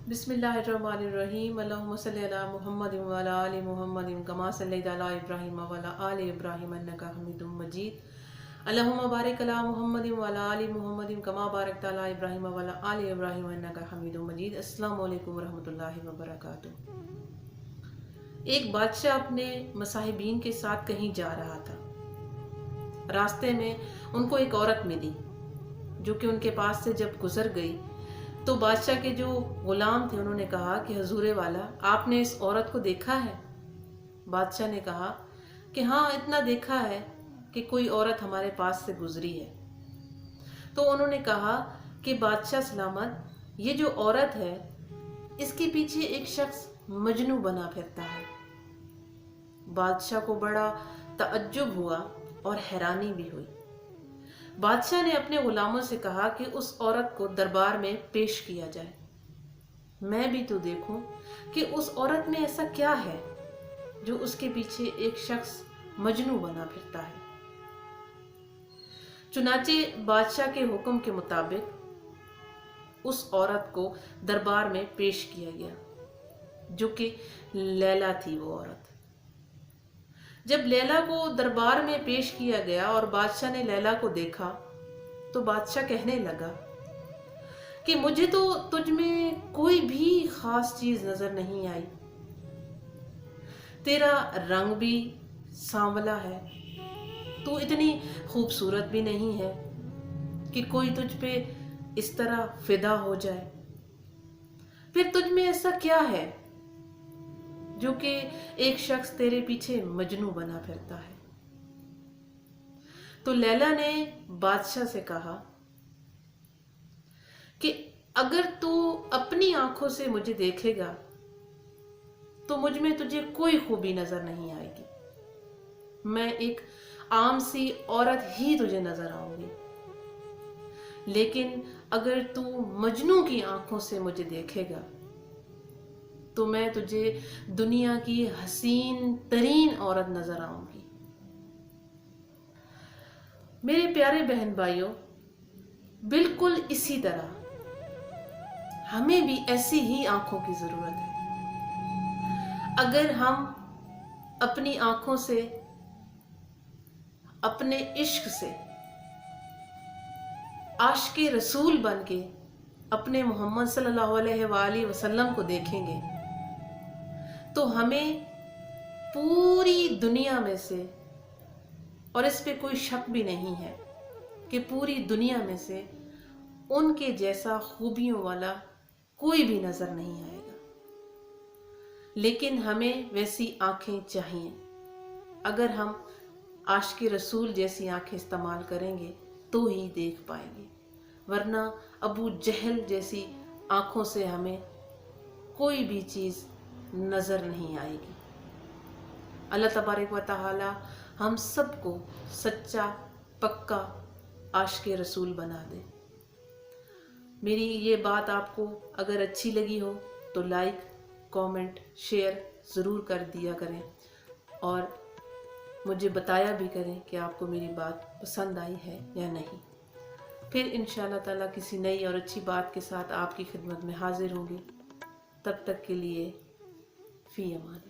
बिस्मिल्लाहिर्रहमानिर्रहीम अल्लाहुम्मा सल्लि अला मुहम्मद व अला आलि मुहम्मद कमा सल्लैता अला इब्राहीम व अला आलि इब्राहीम इन्नका हमीदुम मजीद अल्लाहुम्मा बारिक अला मुहम्मद व अला आलि मुहम्मद कमा बारकता अला इब्राहीम व अला आलि इब्राहीम इन्नका हमीदुम मजीद। अस्सलामु अलैकुम व रहमतुल्लाहि व बरकातुहू। एक बादशाह अपने मसाहिबीन के साथ कहीं जा रहा था। रास्ते में उनको एक औरत मिली जो कि उनके पास से जब गुजर गई तो बादशाह के जो गुलाम थे उन्होंने कहा कि हजूरे वाला, आपने इस औरत को देखा है? बादशाह ने कहा कि हाँ, इतना देखा है कि कोई औरत हमारे पास से गुजरी है। तो उन्होंने कहा कि बादशाह सलामत, ये जो औरत है इसके पीछे एक शख्स मजनू बना फिरता है। बादशाह को बड़ा तअज्जुब हुआ और हैरानी भी हुई। बादशाह ने अपने गुलामों से कहा कि उस औरत को दरबार में पेश किया जाए, मैं भी तो देखूं कि उस औरत में ऐसा क्या है जो उसके पीछे एक शख्स मजनू बना फिरता है। चुनाचे बादशाह के हुक्म के मुताबिक उस औरत को दरबार में पेश किया गया, जो कि लैला थी। वो औरत, जब लैला को दरबार में पेश किया गया और बादशाह ने लैला को देखा तो बादशाह कहने लगा कि मुझे तो तुझ में कोई भी खास चीज नजर नहीं आई। तेरा रंग भी सांवला है, तू इतनी खूबसूरत भी नहीं है कि कोई तुझ पे इस तरह फिदा हो जाए। फिर तुझ में ऐसा क्या है जो कि एक शख्स तेरे पीछे मजनू बना फिरता है? तो लैला ने बादशाह से कहा कि अगर तू अपनी आंखों से मुझे देखेगा तो मुझ में तुझे कोई खूबी नजर नहीं आएगी। मैं एक आम सी औरत ही तुझे नजर आऊंगी। लेकिन अगर तू मजनू की आंखों से मुझे देखेगा तो मैं तुझे दुनिया की हसीन तरीन औरत नजर आऊंगी। मेरे प्यारे बहन भाइयों, बिल्कुल इसी तरह हमें भी ऐसी ही आंखों की जरूरत है। अगर हम अपनी आंखों से, अपने इश्क से आशिक़े रसूल बन के अपने मोहम्मद सल्लल्लाहु अलैहि वसल्लम को देखेंगे तो हमें पूरी दुनिया में से, और इस पे कोई शक भी नहीं है कि पूरी दुनिया में से उनके जैसा खूबियों वाला कोई भी नजर नहीं आएगा। लेकिन हमें वैसी आंखें चाहिए। अगर हम आशिक़े रसूल जैसी आंखें इस्तेमाल करेंगे तो ही देख पाएंगे, वरना अबू जहल जैसी आंखों से हमें कोई भी चीज़ नज़र नहीं आएगी। अल्लाह तबारक व तआला हम सबको सच्चा पक्का आशिक़े रसूल बना दे। मेरी ये बात आपको अगर अच्छी लगी हो तो लाइक, कमेंट, शेयर ज़रूर कर दिया करें और मुझे बताया भी करें कि आपको मेरी बात पसंद आई है या नहीं। फिर इंशाअल्लाह ताला किसी नई और अच्छी बात के साथ आपकी खिदमत में हाजिर होंगी। तब तक के लिए फ़ी अमान।